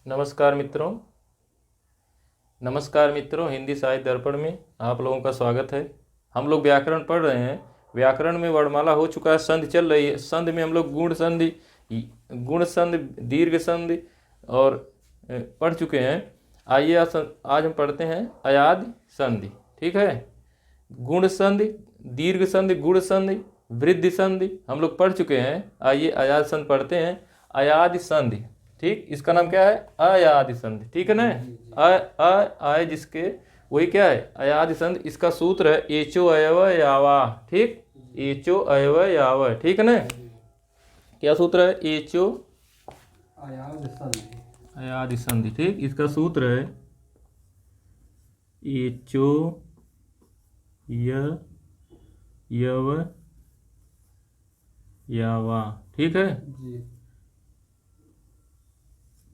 नमस्कार मित्रों। हिंदी साहित्य दर्पण में आप लोगों का स्वागत है। हम लोग व्याकरण पढ़ रहे हैं। व्याकरण में वर्णमाला हो चुका है, संधि चल रही है। संधि में हम लोग गुण संधि, दीर्घ संधि और पढ़ चुके हैं। आइए आज हम पढ़ते हैं अयादि संधि। ठीक है, गुण संधि, दीर्घ संधि, गुण संधि, वृद्धि संधि हम लोग पढ़ चुके हैं। आइए अयादि संधि पढ़ते हैं। अयादि संधि, ठीक, इसका नाम क्या है? अयादि संधि। ठीक है ना, आय जिसके वही क्या है? अयादि संधि। इसका सूत्र है एचो अयव यावा। ठीक, एचो अयव यावा। ठीक है ना, क्या सूत्र है? एचो अयादि संधि। ठीक, इसका सूत्र है एचो यव यावा। ठीक है,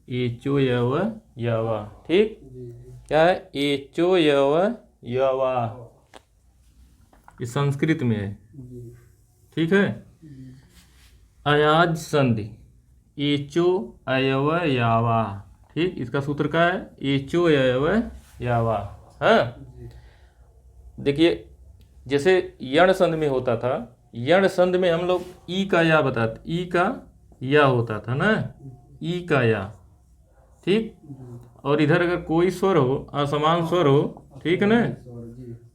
एचो यव यवा। ठीक, क्या है? एचो यव यवा। ये संस्कृत में है। ठीक है, अयाज संधि एचो अयव यावा। ठीक, इसका सूत्र क्या है? एचो अयव यावा। हाँ, देखिए, जैसे यण संधि में होता था, यण संधि में हम लोग ई का या बताते, ई का या होता था ना, ई का या। ठीक, और इधर अगर कोई स्वर हो, असमान स्वर हो, ठीक है ना,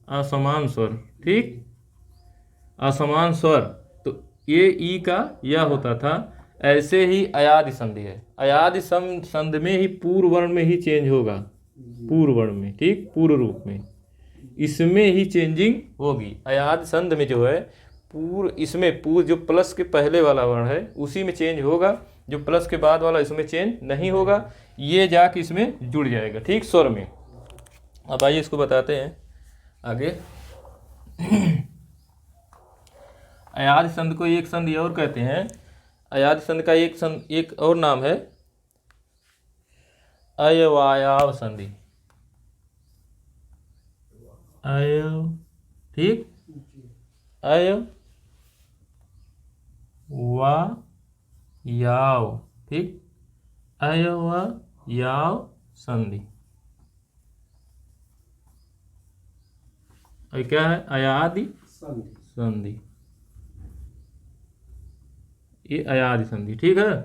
असमान स्वर, ठीक, असमान स्वर, तो ये ई का या होता था। ऐसे ही अयादि संधि है। अयादि संधि में ही पूर्व वर्ण में ही चेंज होगा, पूर्व वर्ण में। ठीक, पूर्व रूप में, इसमें ही चेंजिंग होगी। अयादि संधि में जो है इसमें जो प्लस के पहले वाला वर्ण है उसी में चेंज होगा, जो प्लस के बाद वाला इसमें चेंज नहीं होगा। ये जाके इसमें जुड़ जाएगा, ठीक, स्वर में। अब आइए इसको बताते हैं आगे। अयादि संधि को एक संधि और कहते हैं। अयादि संधि का एक और नाम है अयवायाव संधि। ठीक, अयवायाव। ठीक, अयवायाव संधि। और क्या है? अयादि संधि। ये अयादि संधि। ठीक है,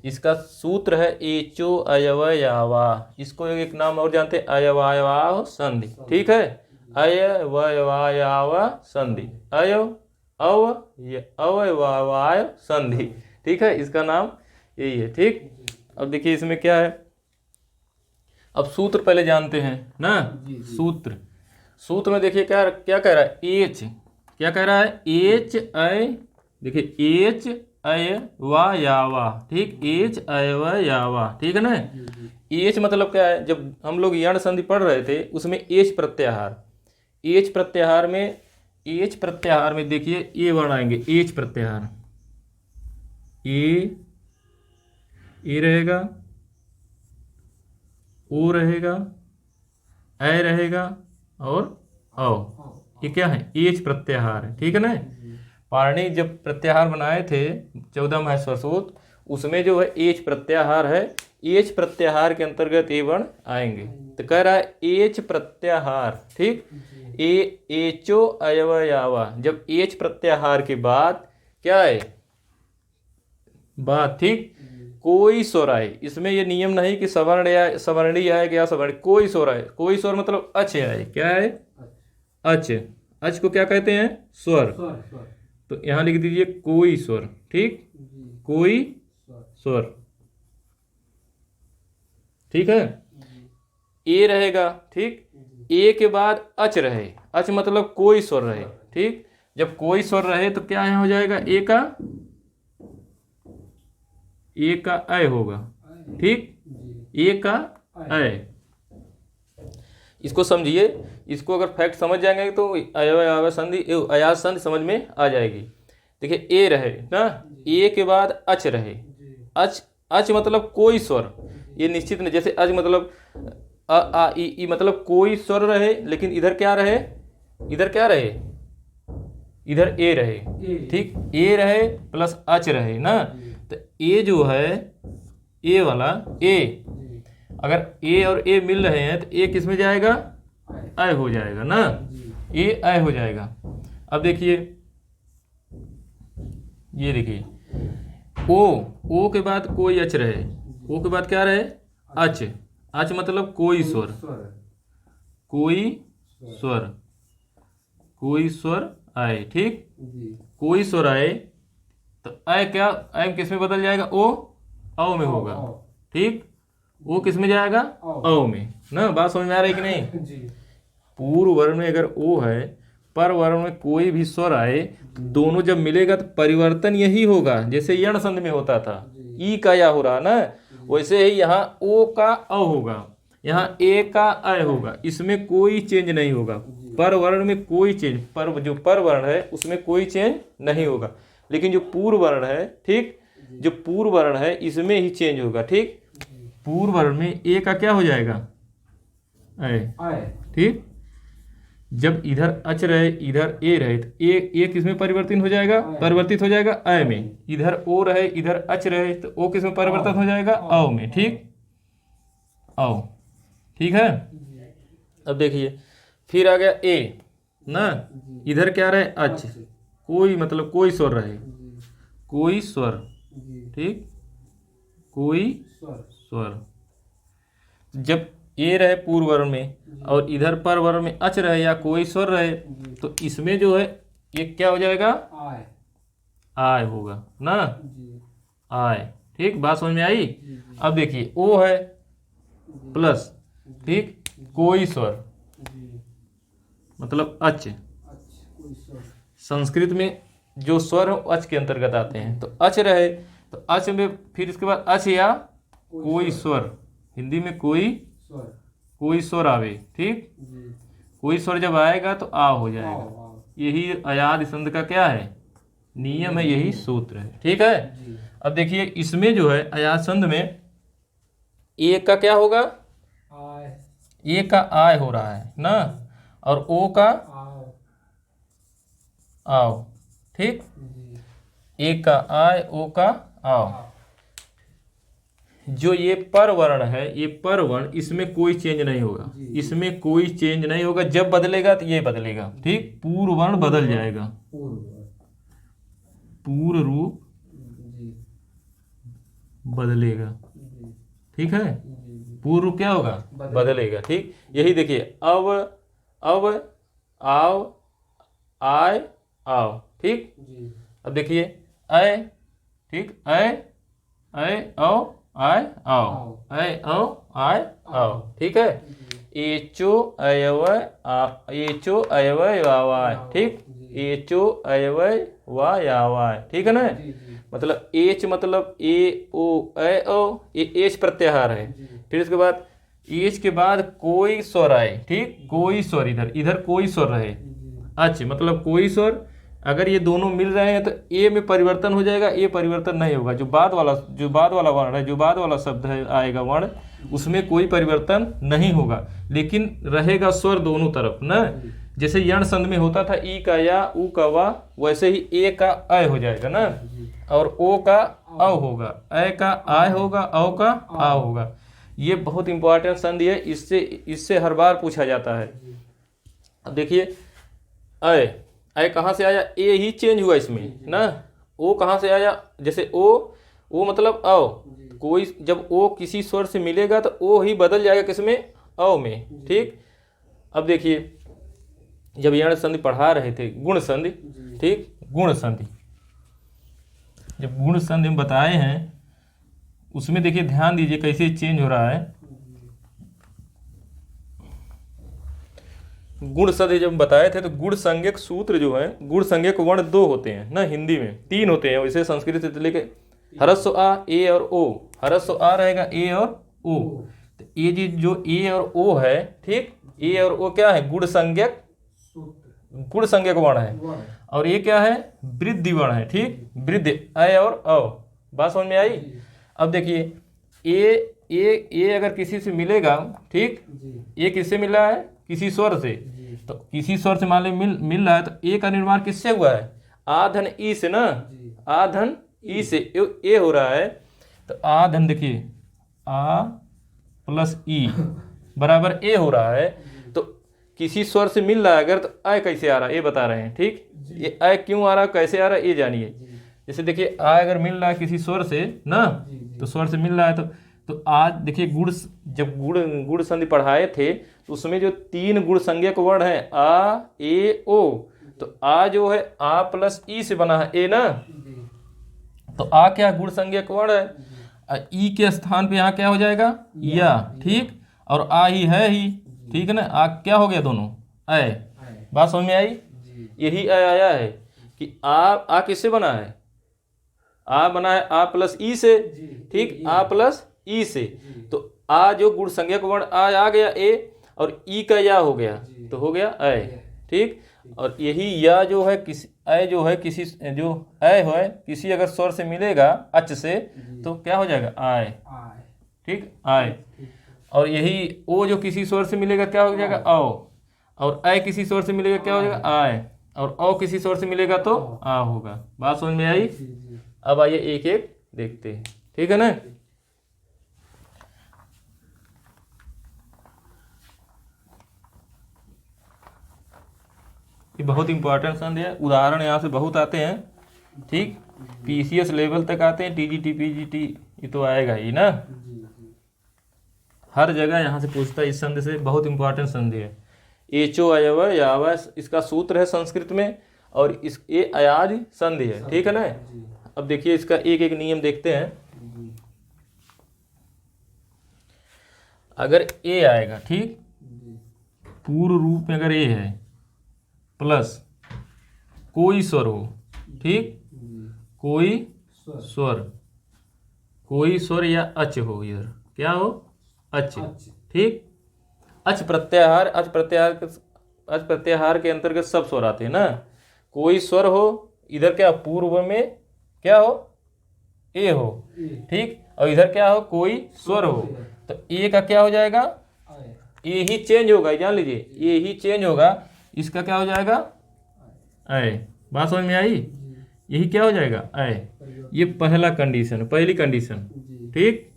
इसका सूत्र है एचो अयवयावा। इसको एक नाम और जानते हैं, अयवायाव संधि। ठीक है, अयवयाव संधि, अवयवाय संधि। ठीक है, इसका नाम यही है। ठीक, अब देखिए इसमें क्या है। अब सूत्र पहले जानते हैं ना। सूत्र में देखिए क्या क्या कह रहा है? एच, क्या कह रहा है? एच अय, देखिए एच अय वा यावा। ठीक, एच अय व यावा। ठीक है ना। एच मतलब क्या है? जब हम लोग यण संधि पढ़ रहे थे उसमें एच प्रत्याहार, एच प्रत्याहार में देखिए ये वर्ण आएंगे। एच प्रत्याहार, ए रहेगा, ओ रहेगा, ए रहेगा और औ। ये क्या है? एच प्रत्याहार है। ठीक है ना। पाणिनि जब प्रत्याहार बनाए थे 14 महेश्वर सूत्र, उसमें जो है एच प्रत्याहार है। एच प्रत्याहार के अंतर्गत ये वर्ण आएंगे। तो कह रहा है एच प्रत्याहार। ठीक, एचो अयवयावा। जब एच प्रत्याहार के बाद क्या है? बात, ठीक, कोई स्वर आए। इसमें ये नियम नहीं कि सवर्ण या सवर्णी आए या सवर्ण, कोई स्वर आए। कोई स्वर मतलब अच आए। क्या है? अच। अच को क्या कहते हैं? स्वर। तो यहां लिख दीजिए कोई स्वर। ठीक, कोई स्वर। ठीक है, ए रहेगा। ठीक, ए के बाद अच रहे। अच मतलब कोई स्वर रहे। ठीक, जब कोई स्वर रहे तो क्या यहां हो जाएगा? ए का अय होगा। ठीक, ए का अय। इसको समझिए। इसको अगर फैक्ट समझ जाएंगे तो अयवयाव संधि, अयाज संधि समझ में आ जाएगी। देखिए ए रहे ना, ए के बाद अच रहे। अच मतलब कोई स्वर। ये निश्चित नहीं, जैसे अच मतलब अ आ ई मतलब कोई स्वर रहे, लेकिन इधर क्या रहे? इधर ए रहे। ठीक, ए रहे प्लस अच रहे ना। तो ए जो है, ए वाला ए अगर ए और ए मिल रहे हैं तो ए किस में जाएगा, अय हो जाएगा ना, ए अय हो जाएगा। अब देखिए, ये देखिए ओ के बाद कोई अच रहे, ओ के बाद क्या रहे, अच, अच मतलब कोई स्वर, कोई स्वर, कोई स्वर आए, ठीक, कोई स्वर आए तो अय क्या, अय किस में बदल जाएगा, ओ औ में होगा, ठीक, ओ किस में जाएगा, औ में ना। बात समझ में आ रही कि नहीं। पूर्व वर्ण में अगर ओ है, पर वर्ण में कोई भी स्वर आए, दोनों जब मिलेगा तो परिवर्तन यही होगा, जैसे यण संधि में होता था, ई का या हो रहा ना, वैसे ही यहाँ ओ का अ होगा, यहाँ ए का अय होगा, इसमें कोई चेंज नहीं होगा। पर वर्ण में कोई चेंज, पर जो पर वर्ण है उसमें कोई चेंज नहीं होगा, लेकिन जो पूर्व वर्ण है, ठीक, जो पूर्व वर्ण है इसमें ही चेंज होगा, ठीक। पूर्व वर्ण में ए का क्या हो जाएगा, अय, ठीक। जब इधर अच रहे इधर ए रहे तो ए किस में परिवर्तित हो जाएगा, परिवर्तित हो जाएगा अय में। इधर ओ रहे इधर अच रहे तो ओ किस में परिवर्तित हो जाएगा, औ में, ठीक, औ, ठीक है। अब देखिए फिर आ गया ए ना, इधर क्या रहे, अच, कोई मतलब कोई स्वर रहे, कोई स्वर, ठीक, कोई स्वर। जब ए रहे पूर्व वर्ण में और इधर पर वर्ण में अच रहे या कोई स्वर रहे तो इसमें जो है ये क्या हो जाएगा, आय होगा ना, आय, ठीक। बात समझ में आई। अब देखिए ओ है प्लस, ठीक, कोई स्वर मतलब अच, संस्कृत में जो स्वर है अच के अंतर्गत आते हैं, तो अच रहे तो अच में फिर इसके बाद अच या कोई स्वर, हिंदी में कोई स्वर आवे, ठीक, कोई स्वर जब आएगा तो आ हो जाएगा। यही अयाद संध का क्या है, नियम है, यही सूत्र है, ठीक है। अब देखिए इसमें जो है अयाद संध में ए का क्या होगा, ए का आय हो रहा है ना, और ओ का आओ, ठीक, ए का आय ओ का आओ। जो ये पर वर्ण है, ये पर वर्ण, इसमें कोई चेंज नहीं होगा, इसमें कोई चेंज नहीं होगा। जब बदलेगा तो ये बदलेगा, ठीक, पूर्व वर्ण बदल जाएगा, पूर्व रूप बदलेगा, ठीक है, पूर्व रूप क्या होगा, बदलेगा, ठीक। यही देखिए अब आओ आय आओ, ठीक। अब देखिए अय, ठीक, अय आओ आय आओ, अय आओ आय आओ, ठीक है। एचो अयवय एचो अयवय वावाय, ठीक, एचो अयवय वा यावाय, ठीक है ना। मतलब एच मतलब ए ओ अय ओ, ये एच प्रत्याहार है। फिर इसके बाद एच के बाद कोई स्वर आए, ठीक, कोई स्वर, इधर कोई स्वर रहे, अच मतलब कोई स्वर, अगर ये दोनों मिल रहे हैं तो ए में परिवर्तन हो जाएगा, ए परिवर्तन नहीं होगा। जो बाद वाला वर्ण है, जो बाद वाला शब्द है आएगा वर्ण, उसमें कोई परिवर्तन नहीं होगा, लेकिन रहेगा स्वर दोनों तरफ ना। जैसे यण संध में होता था ई का या, उ का वा, वैसे ही ए का अय हो जाएगा ना, और ओ का अ होगा, अय का आय होगा, औ का आ होगा। ये बहुत इंपॉर्टेंट संधि है, इससे हर बार पूछा जाता है। अब देखिए अय कहाँ से आया, ए ही चेंज हुआ इसमें ना, ओ कहाँ से आया, जैसे ओ मतलब औ, कोई जब ओ किसी स्वर से मिलेगा तो ओ ही बदल जाएगा किसमें, औ में, ठीक। अब देखिए जब यण संधि पढ़ा रहे थे, गुण संधि, ठीक, गुण संधि, जब गुण संधि हम बताए हैं उसमें देखिए ध्यान दीजिए कैसे चेंज हो रहा है। गुण संधि जब बताए थे तो गुण संज्ञक सूत्र जो है, गुण संज्ञक वर्ण दो होते हैं ना, हिंदी में तीन होते हैं, वैसे संस्कृत से लेके ह्रस्व आ, ए और ओ, ह्रस्व आ रहेगा ए और ओ, तो ये जो ए और ओ है, ठीक, ए और ओ क्या है, गुण संज्ञक वर्ण है, और ये क्या है, वृद्धि वर्ण है, ठीक, वृद्धि अय और अ। बात समझ में आई। अब देखिए ए अगर किसी से मिलेगा, ठीक, ए किससे मिला है, किसी स्वर से, तो किसी स्वर से मान ली मिल रहा है तो ए का निर्माण किससे हुआ है, आ धन ई से ना, आ धन ई से ए हो रहा है, तो आ धन देखिए आ प्लस ई बराबर ए हो रहा है। तो किसी स्वर से मिल रहा है अगर, तो अ कैसे आ रहा है ये बता रहे हैं। ठीक, ये अ क्यों आ रहा है, कैसे आ रहा है ये जानिए। जैसे देखिए आ अगर मिल रहा है किसी स्वर से ना, तो स्वर से मिल रहा है तो आज देखिए गुण, जब गुण संधि पढ़ाए थे तो उसमें जो 3 गुण संज्ञक वर्ण है आ ए ओ, तो आ जो है आ प्लस ई से बना है ए ना, तो आ क्या गुण संज्ञक वर्ण है, ई के स्थान पे यहाँ क्या हो जाएगा या। ठीक, और आ ही है ही, ठीक है ना, आ क्या हो गया दोनों अय। बात समझ में आई, यही अय आया है कि आ किससे बना है, आ बना है आ प्लस ई से। ठीक, आ प्लस ई से, तो आ जो गुण संज्ञक वर्ण आ गया ए, और ई का या हो गया तो हो गया अय। ठीक, और यही या जो है किसी अय जो है किसी जो अय है किसी अगर स्वर से मिलेगा अच से तो क्या हो जाएगा आय। ठीक, आय। और यही ओ जो किसी स्वर से मिलेगा क्या हो जाएगा औ, और अय किसी स्वर से मिलेगा क्या हो जाएगा आय, और औ किसी स्वर से मिलेगा तो आ होगा। बात समझ में आई। अब आइए एक एक देखते हैं, ठीक है ना। ये बहुत इंपॉर्टेंट संधि है, उदाहरण यहाँ से बहुत आते हैं। ठीक, पीसीएस लेवल तक आते हैं, टीजीटी पीजीटी ये तो आएगा ही ना, हर जगह यहाँ से पूछता है इस संधि से। बहुत इंपॉर्टेंट संधि है। एचो अयव याव इसका सूत्र है संस्कृत में, और इस ये अयाज संधि है। ठीक है ना। अब देखिए इसका एक एक नियम देखते हैं। अगर ए आएगा, ठीक, पूर्ण रूप में अगर ए है प्लस कोई स्वर हो, ठीक, कोई स्वर या अच हो, इधर क्या हो अच। ठीक, अच प्रत्याहार के अंतर्गत सब स्वर आते हैं ना। कोई स्वर हो, इधर क्या पूर्व में क्या हो ए हो, ठीक, और इधर क्या हो कोई स्वर हो, तो ए का क्या हो जाएगा ए ही चेंज होगा, जान लीजिए ए ही चेंज होगा, इसका क्या हो जाएगा अय। बात समझ में आई, यही क्या हो जाएगा अय। ये पहला कंडीशन, पहली कंडीशन। ठीक,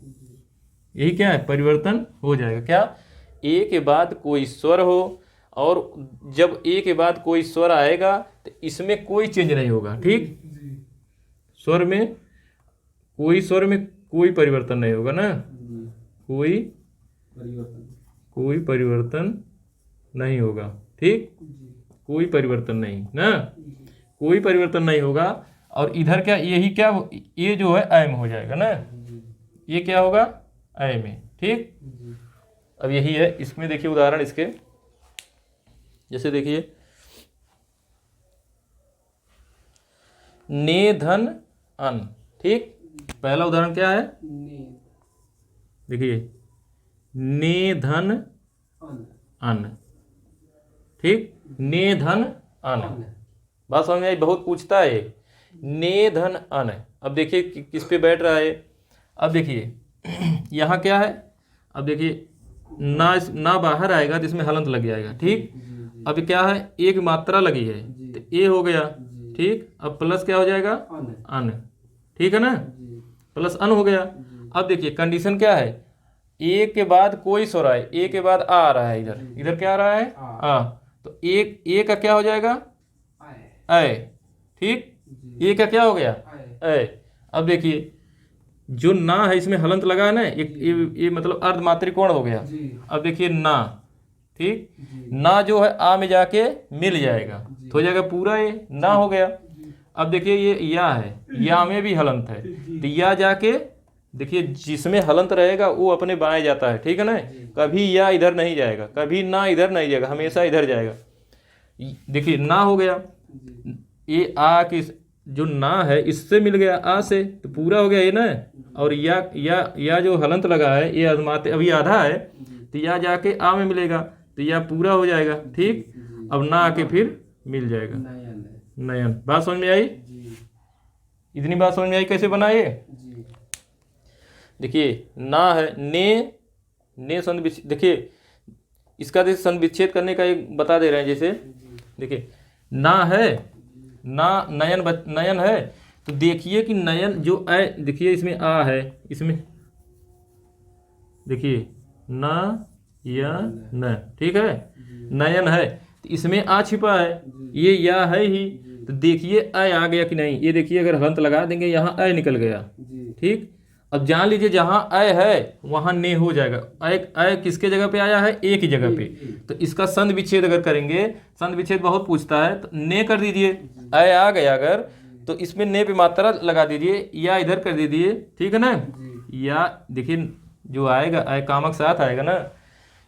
यही क्या है परिवर्तन हो जाएगा। क्या, ए के बाद कोई स्वर हो, और जब ए के बाद कोई स्वर आएगा तो इसमें कोई चेंज नहीं होगा। ठीक, स्वर में कोई परिवर्तन नहीं होगा ना, कोई परिवर्तन नहीं होगा। ठीक, कोई परिवर्तन नहीं ना, कोई परिवर्तन नहीं होगा। और इधर क्या यही क्या ये जो है अय में हो जाएगा ना, ये क्या होगा अय में। ठीक, अब यही है। इसमें देखिए उदाहरण इसके, जैसे देखिए ने धन अन। ठीक, पहला उदाहरण क्या है, देखिए ने धन अन। ठीक, ने धन अन। बात समझ में आई, बहुत पूछता है ने धन अन। अब देखिए किस पे बैठ रहा है। अब देखिए यहाँ क्या है, अब देखिए ना बाहर आएगा तो इसमें हलंत लग जाएगा। ठीक, अब क्या है एक मात्रा लगी है तो ए हो गया। ठीक, अब प्लस क्या हो जाएगा अन। ठीक है ना, प्लस अन हो गया। अब देखिए कंडीशन क्या है, ए के बाद कोई स्वर आए, ए के बाद आ रहा है, इधर क्या आ रहा है आ, तो ए का क्या हो जाएगा अय। ठीक, ए का क्या हो गया अय। अब देखिए जो ना है इसमें हलंत लगा है ना, ये मतलब अर्धमात्रिकोण हो गया। अब देखिए ना, ठीक, ना जो है आ में जाके मिल जाएगा तो हो जाएगा पूरा ये ना हो गया। अब देखिए ये या है, या में भी हलंत है, तो या जाके देखिए जिसमें हलंत रहेगा वो अपने बाएं जाता है। ठीक है ना, कभी या इधर नहीं जाएगा, कभी ना इधर नहीं जाएगा, हमेशा इधर जाएगा। देखिए ना हो गया, ये आ की जो ना है इससे मिल गया आ से, तो पूरा हो गया ये ना। और या जो हलंत लगा है ये अजमाते अभी आधा है, तो या जाके आ में मिलेगा तो या पूरा हो जाएगा। ठीक, अब ना आके फिर मिल जाएगा नयन। बात समझ में आई, इतनी बात समझ में आई कैसे बनाए। देखिए ना है ने संधि विच्छेद, देखिए इसका संधि विच्छेद करने का एक बता दे रहे हैं। जैसे देखिए ना है, ना नयन है, तो देखिए कि नयन जो देखिए इसमें आ है, इसमें देखिए न य न, ठीक है, नयन है तो इसमें आ छिपा है, ये या है ही, तो देखिए अ आ गया कि नहीं, ये देखिए अगर हलंत लगा देंगे यहाँ अ निकल गया, ठीक। अब जान लीजिए जहाँ अ है वहाँ ने हो जाएगा, अ किसके जगह पे आया है, ए की जगह पे, तो इसका संधि विच्छेद अगर करेंगे, संधि विच्छेद बहुत पूछता है, तो ने कर दीजिए, अ आ गया अगर तो इसमें ने पे मात्रा लगा दीजिए, या इधर कर दीजिए, ठीक है ना। या देखिए जो आएगा अ कामक साथ आएगा ना,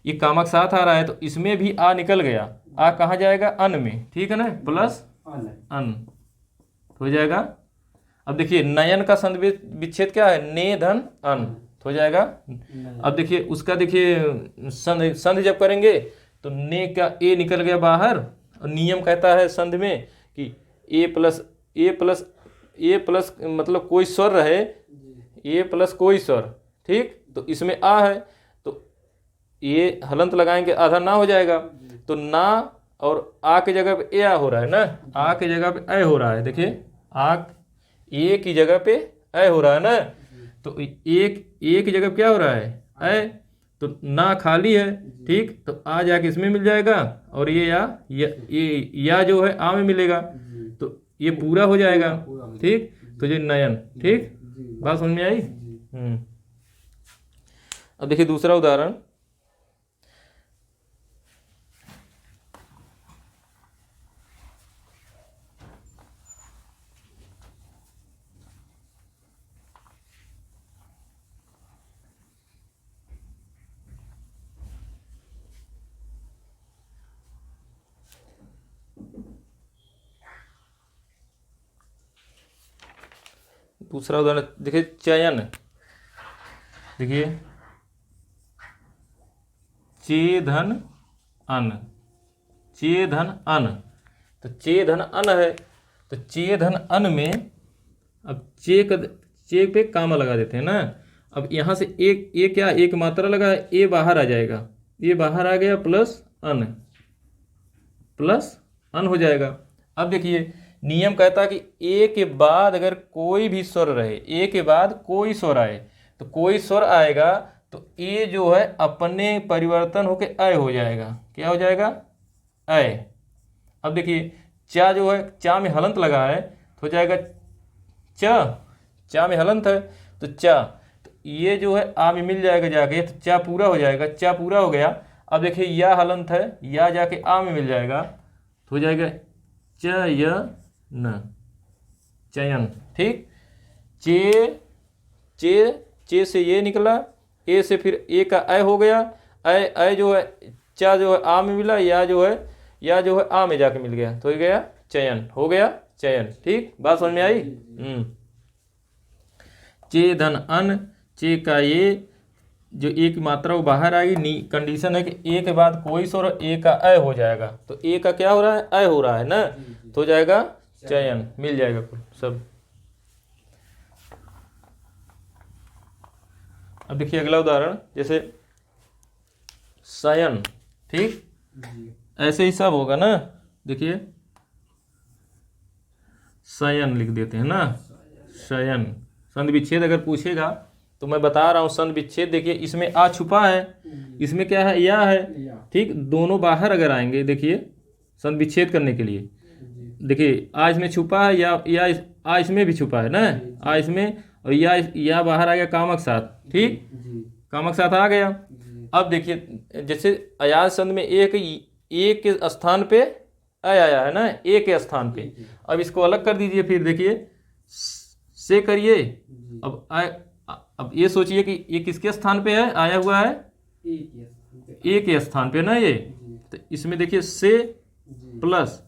ये कामक साथ आ रहा है तो इसमें भी आ निकल गया, आ कहाँ जाएगा, अन में, ठीक है ना, प्लस अन हो जाएगा। अब देखिए नयन का संधि विच्छेद क्या है, ने धन अन हो जाएगा। अब देखिए उसका देखिए संधि जब करेंगे तो ने का ए निकल गया बाहर, और नियम कहता है संधि में कि ए प्लस मतलब कोई स्वर रहे, ए प्लस कोई स्वर, ठीक, तो इसमें आ है तो ये हलंत लगाएंगे आधा ना हो जाएगा, तो ना और आ की जगह पे ए आ हो रहा है ना, आ की जगह पे ए हो रहा है, देखिए आ ए की जगह पे ए हो रहा है ना, तो एक की जगह पे क्या हो रहा है ए, तो ना खाली है, ठीक, तो आ जाके इसमें मिल जाएगा, और ये या जो है आ में मिलेगा, तो ये पूरा हो जाएगा, ठीक, तो ये नयन, ठीक, बात समझ में आई। अब देखिए दूसरा उदाहरण, दूसरा उदाहरण देखिए, चयन, देखिए चे धन अन, चे धन अन, तो चे धन अन है, तो चे धन अन में अब चे पे कामा लगा देते हैं ना, अब यहाँ से एक क्या एक मात्रा लगा है, ए बाहर आ जाएगा, ये बाहर आ गया, प्लस अन हो जाएगा। अब देखिए नियम कहता कि ए के बाद अगर कोई भी स्वर रहे, ए के बाद कोई स्वर आए, तो कोई स्वर आएगा तो ए जो है अपने परिवर्तन होके अय हो जाएगा, क्या हो जाएगा, अय। अब देखिए चा जो है, चा में हलंत लगा है तो हो जाएगा चा में हलंत है तो चा, तो ये जो है आ में मिल जाएगा जाके, तो चा पूरा हो जाएगा, चा पूरा हो गया। अब देखिए या हलंत है, या जाके आ में मिल जाएगा तो हो जाएगा चयन, चयन, ठीक, चे से ये निकला, ए से फिर ए का अय हो गया, अय जो है चा जो है आ में मिला, या जो है आ में जाके मिल गया, तो हो गया चयन, हो गया चयन, ठीक, बात समझ में आई। चे धन अन, चे का ये जो एक मात्रा वो बाहर आएगी, कंडीशन है कि ए के बाद कोई स्वर, ए का अय हो जाएगा, तो ए का क्या हो रहा है, अय हो रहा है ना, तो हो जाएगा चयन, मिल जाएगा सब। अब देखिए अगला उदाहरण, जैसे शयन, ठीक, ऐसे ही सब होगा ना, देखिए शयन लिख देते हैं ना, शयन, संधि विच्छेद अगर पूछेगा तो मैं बता रहा हूँ संधि विच्छेद, देखिए इसमें आ छुपा है, इसमें क्या है, या है, ठीक, दोनों बाहर अगर आएंगे, देखिए संधि विच्छेद करने के लिए, देखिए आ इसमें छुपा है, या आ इसमें भी छुपा है ना, आ इसमें, और या बाहर आ गया कामक साथ, ठीक, कामक साथ आ गया। अब देखिए जैसे अयाज संधि में एक के स्थान पे आया है ना, ए के स्थान पे, अब इसको अलग कर दीजिए, फिर देखिए से करिए, अब ये सोचिए कि ये किसके स्थान पे है, आया हुआ है ए के स्थान पे ना ये, तो इसमें देखिए से प्लस,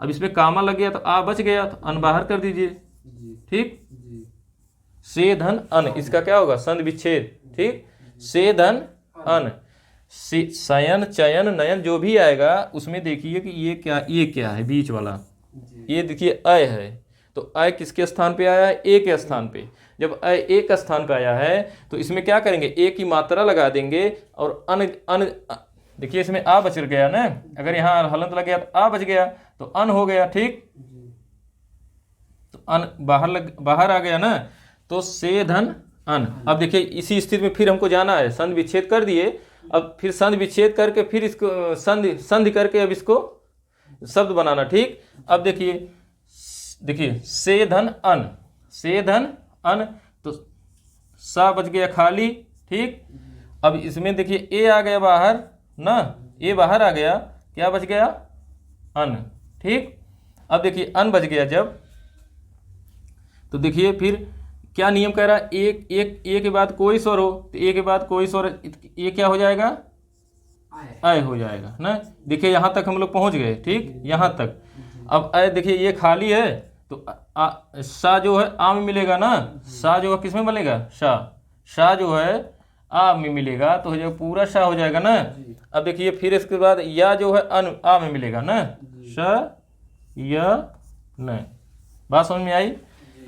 अब इसमें कामा लग गया तो आ बच गया, तो अन बाहर कर दीजिए, ठीक, से धन अन, इसका क्या होगा, संधि विच्छेद, ठीक, से धन अन, शयन चयन नयन जो भी आएगा उसमें देखिए कि ये क्या है बीच वाला, ये देखिए अय है, तो अय किसके स्थान पे आया है, ए के स्थान पे, जब अय ए के स्थान पे आया है तो इसमें क्या करेंगे, ए की मात्रा लगा देंगे, और अन देखिए इसमें आ बच गया ना, अगर यहाँ हलंत लग गया तो आ बच गया, तो अन हो गया, ठीक, तो अन बाहर आ गया ना, तो से धन अन। अब देखिए इसी स्थिति में फिर हमको जाना है, संधि विच्छेद कर दिए, अब फिर संधि विच्छेद करके फिर इसको संधि करके अब इसको शब्द बनाना। ठीक, अब देखिए से धन अन, से धन अन, तो सा बच गया खाली। ठीक, अब इसमें देखिए ए आ गया बाहर ना, ए बाहर आ गया, क्या बच गया? अन। ठीक, अब देखिए अन बच गया जब, तो देखिए फिर क्या नियम कह रहा है, एक एक ए के बाद कोई स्वर हो तो ए के बाद कोई स्वर, ये क्या हो जाएगा? अय हो जाएगा ना। देखिए यहाँ तक हम लोग पहुँच गए। ठीक, यहाँ तक। अब अय देखिए ये खाली है तो सा जो है आ में मिलेगा ना, सा जो है किस में बनेगा? शा। शा जो है आ में मिलेगा तो जो पूरा शा हो जाएगा ना। अब देखिए फिर इसके बाद या जो है अन आ में मिलेगा ना, श या न। बात समझ में आई?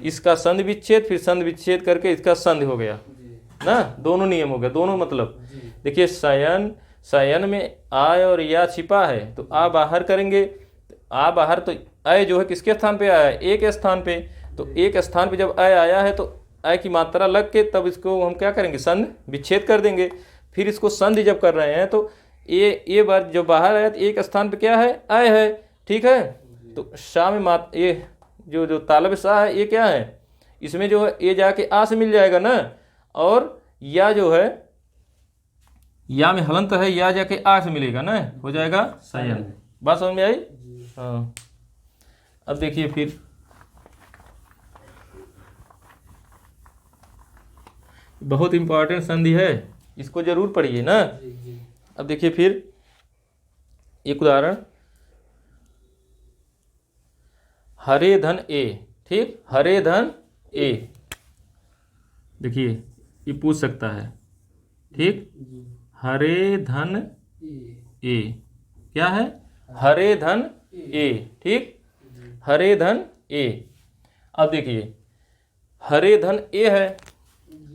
इसका संधि विच्छेद, फिर संधि विच्छेद करके इसका संधि हो गया ना, दोनों नियम हो गया, दोनों मतलब। देखिए शयन, शयन में आ और या छिपा है तो आ बाहर करेंगे, आ बाहर तो अय जो है किसके स्थान पे आया है? ए के स्थान पे। तो एक स्थान पे जब अय आया है तो अय की मात्रा लग के तब इसको हम क्या करेंगे? संधि विच्छेद कर देंगे। फिर इसको संधि जब कर रहे हैं तो ए बार जब बाहर आया तो एक स्थान पे क्या है? अय है। ठीक है, तो शा में ये जो तालब सा है ये क्या है? इसमें जो है ए जाके आ से मिल जाएगा ना, और या जो है या में हलंत है, या जाके आ से मिलेगा ना, हो जाएगा शयन। बात समझ में आई? हाँ, अब देखिए फिर बहुत इंपॉर्टेंट संधि है, इसको जरूर पढ़िए ना। अब देखिए फिर एक उदाहरण, हरे धन ए। ठीक, हरे धन ए, देखिए ये पूछ सकता है। ठीक, हरे धन ए क्या है? हरे धन ए। ठीक, हरे धन ए। अब देखिए हरे धन ए है,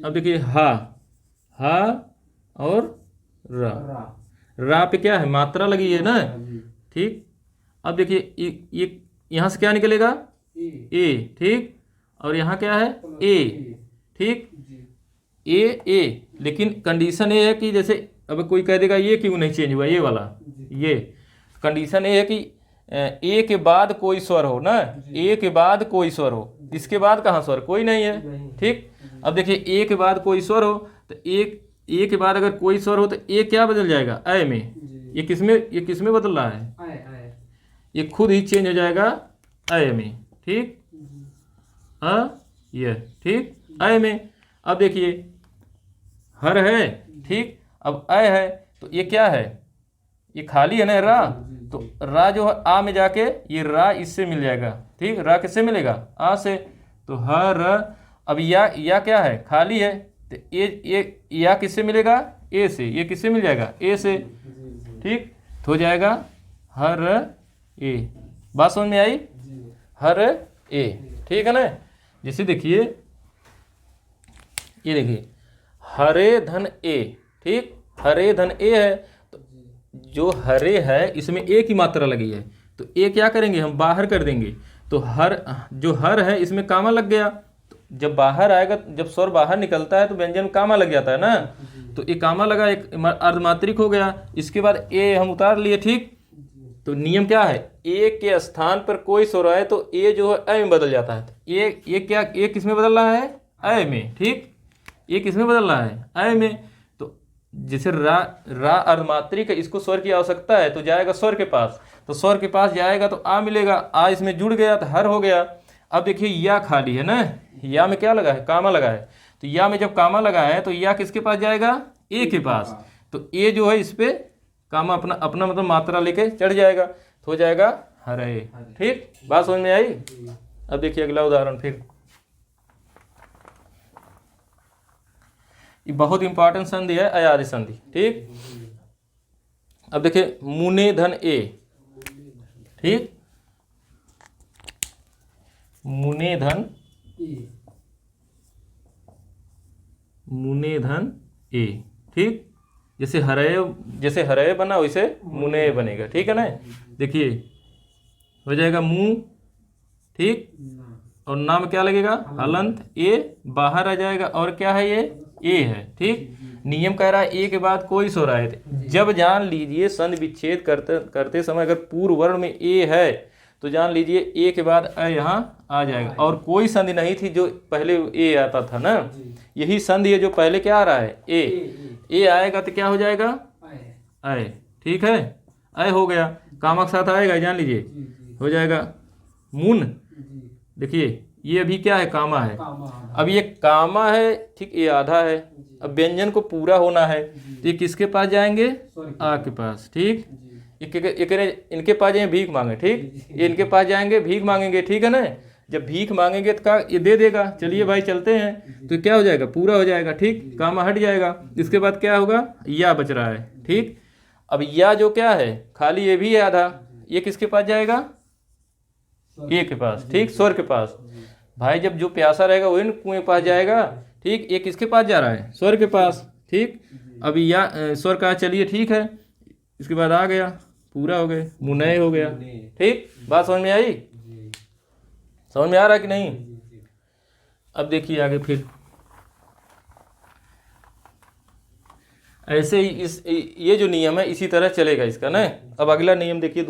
अब देखिए हा, हा और रा, रा पे क्या है? मात्रा लगी है ना। ठीक, अब देखिए ये यहाँ से क्या निकलेगा? ए। ठीक, और यहाँ क्या है? ए। ठीक, ए। लेकिन कंडीशन ये है कि जैसे अब कोई कह देगा ये क्यों नहीं चेंज हुआ, ये वाला, ये कंडीशन ये है कि ए के बाद कोई स्वर हो ना, ए के बाद कोई स्वर हो, इसके बाद कहाँ स्वर? कोई नहीं है। ठीक, अब देखिए ए के बाद कोई स्वर हो तो ए के बाद अगर कोई स्वर हो तो ए क्या बदल जाएगा? अय में। ये किसमें बदल रहा है? ये खुद ही चेंज हो जाएगा अय में। ठीक, ये ठीक, अय में। अब देखिए हर है, ठीक, अब अय है तो ये क्या है? ये खाली है ना, रा, तो रा जो है आ में जाके ये रा इससे मिल जाएगा। ठीक, रा किससे मिलेगा? आ से, तो हर। अब या क्या है? खाली है, तो ये या किससे मिलेगा? ए से। ये किससे मिल जाएगा? ए से। ठीक, तो हो जाएगा हर ए। बात समझ में आई? हर ए। ठीक है ना। जैसे देखिए ये देखिए हरे धन ए। ठीक, हरे धन ए है तो जो हरे है इसमें ए की मात्रा लगी है तो ए क्या करेंगे? हम बाहर कर देंगे। तो हर जो हर है इसमें कामा लग गया, तो जब बाहर आएगा, जब स्वर बाहर निकलता है तो व्यंजन में कामा लग जाता है ना, तो ये कामा लगा, एक अर्धमात्रिक हो गया। इसके बाद ए हम उतार लिए। ठीक, तो नियम क्या है? ए के स्थान पर कोई स्वर आए तो ए जो है अय में बदल जाता है। ये क्या? ए किस में बदल रहा है? अय में। ठीक, ये किस में बदल रहा है? अय में। तो जैसे रा अर्धमात्रिक है, इसको स्वर की आवश्यकता है तो जाएगा स्वर के पास, तो स्वर के पास जाएगा तो आ मिलेगा, आ इसमें जुड़ गया तो हर हो गया। अब देखिए या खाली है ना, या में क्या लगा है? कामा लगा है। तो या में जब कामा लगा है तो या किसके पास जाएगा? ए के पास। तो ए जो है इस पे कामा अपना मतलब मात्रा लेके चढ़ जाएगा, तो हो जाएगा हरे। ठीक, बात समझ में आई? अब देखिए अगला उदाहरण फिर, ये बहुत इंपॉर्टेंट संधि है, अयादि संधि। ठीक, अब देखिए मुने धन ए। ठीक, मुने धन ए। ठीक, जैसे हरय बना वैसे मुने बनेगा। ठीक है ना। देखिए हो जाएगा मुंह। ठीक, और नाम क्या लगेगा? हलंत। ए बाहर आ जाएगा और क्या है? ये ए है। ठीक, नियम कह रहा है ए के बाद कोई स्वर आए थे। जब जान लीजिए संधि विच्छेद करते समय अगर पूर्व वर्ण में ए है तो जान लीजिए ए के बाद अ यहाँ आ जाएगा, और कोई संधि नहीं थी जो पहले ए आता था ना, यही संधि है जो पहले क्या आ रहा है ए आएगा तो क्या हो जाएगा अय। ठीक है, अय हो गया, कामा के साथ आएगा, जान लीजिए हो जाएगा मुन। देखिए ये अभी क्या है, कामा है, अब ये कामा है, ठीक, ये आधा है। अब व्यंजन को पूरा होना है तो ये किसके पास जाएंगे, आ के पास। ठीक, इनके पास जाएंगे भीख मांगे, ठीक, ये इनके पास जाएंगे भीख मांगेंगे, ठीक है ना। जब भीख मांगेंगे तो का ये दे देगा, चलिए भाई चलते हैं, तो क्या हो जाएगा, पूरा हो जाएगा। ठीक, कामा हट जाएगा। इसके बाद क्या होगा, या बच रहा है। ठीक, अब या जो क्या है खाली ये भी है आधा, ये किसके पास जाएगा, ए के पास, ठीक, स्वर के पास। भाई जब जो प्यासा रहेगा वही कुएं के पास जाएगा। ठीक, ये किसके पास जा रहा है, स्वर के पास। ठीक, अब या स्वर का, चलिए ठीक है, इसके बाद आ गया, पूरा हो गए, मुनय हो गया। ठीक, बात समझ में आई, समझ में आ रहा है कि नहीं। अब देखिए आगे फिर ऐसे ही इस ये जो नियम है इसी तरह चलेगा इसका ना। अब अगला नियम देखिए,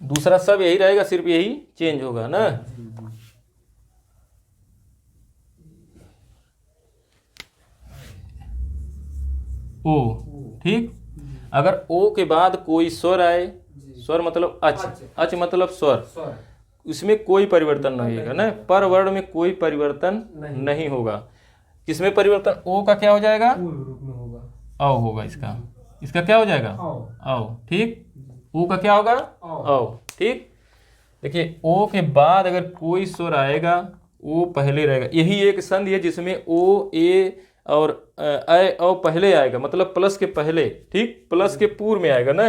दूसरा सब यही रहेगा, सिर्फ यही चेंज होगा ना। ओ, ठीक, अगर ओ के बाद कोई स्वर आए, स्वर मतलब अच मतलब स्वर, इसमें कोई परिवर्तन नहीं होगा ना, पर वर्ण में कोई परिवर्तन नहीं होगा। किसमें परिवर्तन, ओ का क्या हो जाएगा, औ होगा, इसका क्या हो जाएगा, औ। ठीक, ओ का क्या होगा, औ। ठीक, देखिए ओ के बाद अगर कोई स्वर आएगा ओ पहले रहेगा। यही एक संधि है जिसमें ओ ए और अ औ पहले आएगा, मतलब प्लस के पहले। ठीक, प्लस के पूर्व में आएगा ना।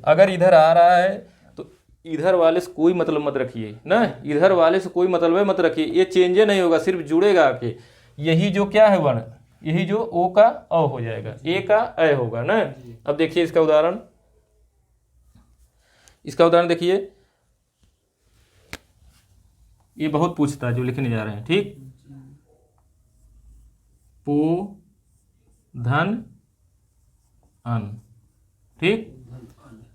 अगर इधर आ रहा है तो इधर वाले से कोई मतलब मत रखिए ना, इधर वाले से कोई मतलब मत रखिए, ये चेंजे नहीं होगा, सिर्फ जुड़ेगा आके। यही जो क्या है वर्ण, यही जो ओ का अ हो जाएगा, ए का अ होगा ना। अब देखिए इसका उदाहरण देखिए, ये बहुत पूछता है जो लिखने जा रहे हैं। ठीक, पो धन अन, ठीक,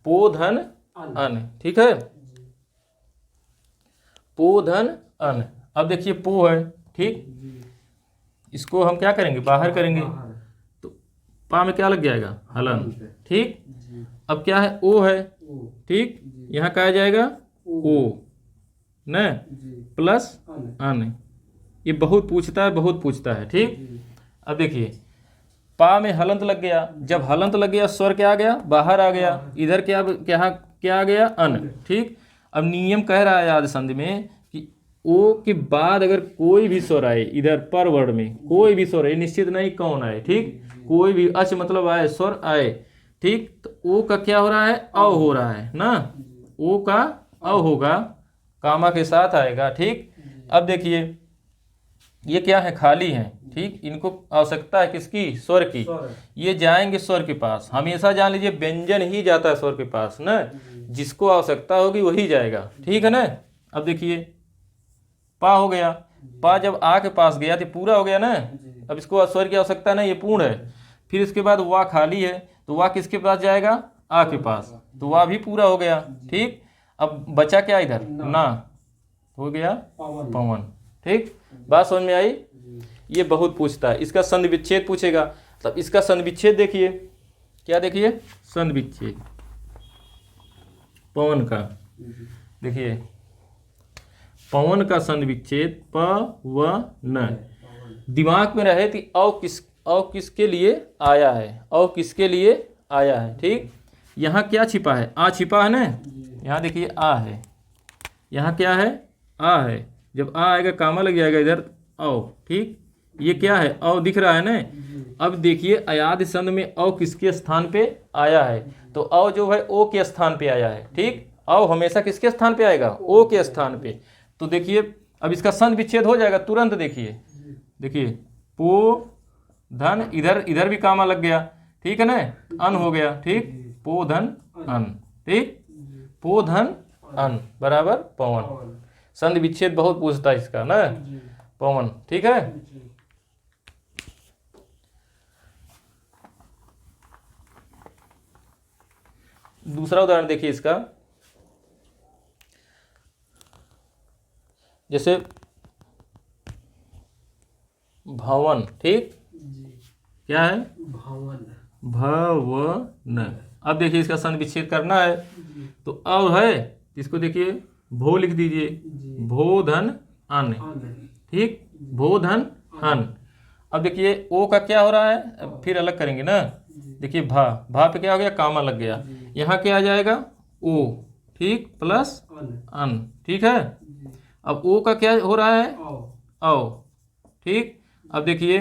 पो धन अन, ठीक है, पो धन अन। अब देखिए पो है, ठीक, इसको हम क्या करेंगे, बाहर करेंगे, तो पा में क्या लग जाएगा, हलन। ठीक, अब क्या है, ओ है, ठीक, यहाँ क्या आ जाएगा, ओ न प्लस अन। ये बहुत पूछता है। ठीक, अब देखिए पा में हलंत लग गया, जब हलंत लग गया स्वर क्या आ गया, बाहर आ गया, इधर क्या आ गया, अन। ठीक, अब नियम कह रहा है याद संधि में कि ओ के बाद अगर कोई भी स्वर आए, इधर पर वर्ण में कोई भी स्वर आए, निश्चित नहीं कौन आए, ठीक, कोई भी अच मतलब आए, स्वर आए, ठीक, तो ओ का क्या हो रहा है, अ हो रहा है ना, ओ का अ होगा, कामा के साथ आएगा। ठीक, अब देखिए ये क्या है, खाली है। ठीक, इनको आवश्यकता है किसकी, स्वर की, ये जाएंगे स्वर के पास। हमेशा जान लीजिए व्यंजन ही जाता है स्वर के पास ना, जिसको आवश्यकता होगी वही जाएगा। ठीक है ना। अब देखिए पा हो गया, पा जब आ के पास गया तो पूरा हो गया ना, अब इसको स्वर की आवश्यकता नहीं, ये पूर्ण है। फिर इसके बाद वाह खाली है, तो वाह किसके पास जाएगा, आ के पास, तो वाह भी पूरा हो गया। ठीक, अब बचा क्या इधर, ना, हो गया पवन। ठीक, बात समझ में आई। ये बहुत पूछता है, इसका संधि विच्छेद पूछेगा, तब इसका संधि विच्छेद देखिए, क्या देखिए, संधि विच्छेद पवन का, देखिए पवन का संधि विच्छेद पवन, दिमाग में रहे कि औ किसके लिए आया है, औ किसके लिए आया है। ठीक, यहाँ क्या छिपा है, आ छिपा है ना, यहाँ देखिए आ है, यहाँ क्या है, आ है, जब आ आएगा कामा लग जाएगा इधर औ। ठीक, ये क्या है, औ दिख रहा है ना। अब देखिए अयाद संध में औ किसके स्थान पे आया है, तो औ जो है ओ के स्थान पे आया है। ठीक, औ हमेशा किसके स्थान पे आएगा, ओ के स्थान पे। तो देखिए अब इसका संधि विच्छेद हो जाएगा तुरंत। देखिए पो धन, इधर भी कामा लग गया, ठीक है ना, अन हो गया। ठीक, पो धन अन, ठीक, पो धन अन बराबर पवन। संधि विच्छेद बहुत पूछता है इसका ना, पवन। ठीक है। दूसरा उदाहरण देखिए इसका, जैसे भवन, ठीक, क्या है, भवन। भवन। अब देखिए इसका संधि विच्छेद करना है, तो अब है इसको देखिए भो लिख दीजिए, भो धन अन, ठीक, भो धन अन। अब देखिए ओ का क्या हो रहा है, अब फिर अलग करेंगे ना, देखिए भा पे क्या हो गया, कामा लग गया, यहाँ क्या आ जाएगा, ओ, ठीक, प्लस अन, ठीक है। अब ओ का क्या हो रहा है, औ, ठीक। अब देखिए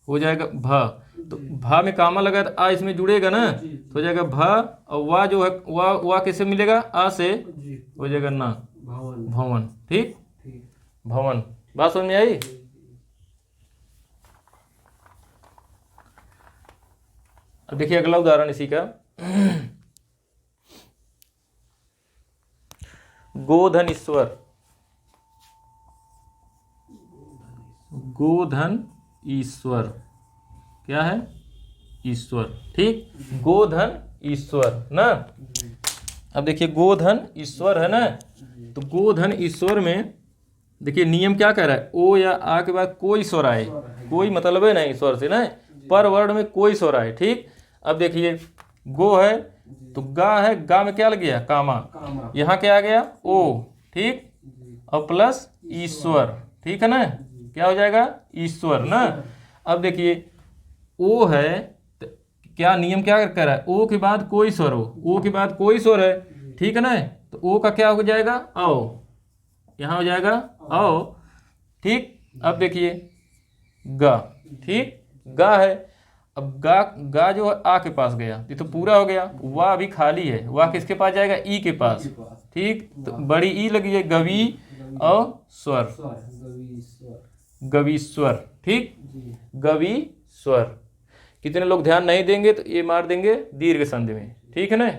हो जाएगा भा, तो भा में कामा लगा तो आ इसमें जुड़ेगा ना, तो हो जाएगा भा, और वा जो है वा कैसे मिलेगा, आ से, हो जाएगा ना, भवन, ठीक, भवन। बात समझ में आई। अब देखिए अगला उदाहरण इसी का, गोधन ईश्वर, गोधन ईश्वर, क्या है, ईश्वर, ठीक, गोधन ईश्वर ना। अब देखिए गोधन ईश्वर है ना, तो गोधन ईश्वर में देखिए नियम क्या कह रहा है, ओ या आ के बाद कोई स्वर आए, कोई मतलब है नहीं स्वर से ना, पर वर्ण में कोई स्वर आए, ठीक। अब देखिए गो है तो गा है, गा में क्या लग गया, कामा, यहाँ क्या आ गया, ओ, ठीक, और प्लस ईश्वर, ठीक है ना, क्या हो जाएगा, ईश्वर ना। अब देखिए ओ है तो क्या नियम क्या कर रहा है, ओ के बाद कोई स्वर हो, ओ के बाद कोई स्वर है, ठीक है ना, तो ओ का क्या हो जाएगा, औ, यहाँ हो जाएगा औ, ठीक। अब देखिए गा, ठीक, गा है, अब गा जो है आ के पास गया, ये तो पूरा हो गया, वाह अभी खाली है, वाह किसके पास जाएगा, ई के पास, ठीक, तो बड़ी ई लगी है, गवी और स्वर, गवीश्वर, ठीक, गवीश्वर। कितने लोग ध्यान नहीं देंगे तो ये मार देंगे दीर्घ संधि में, ठीक है ना।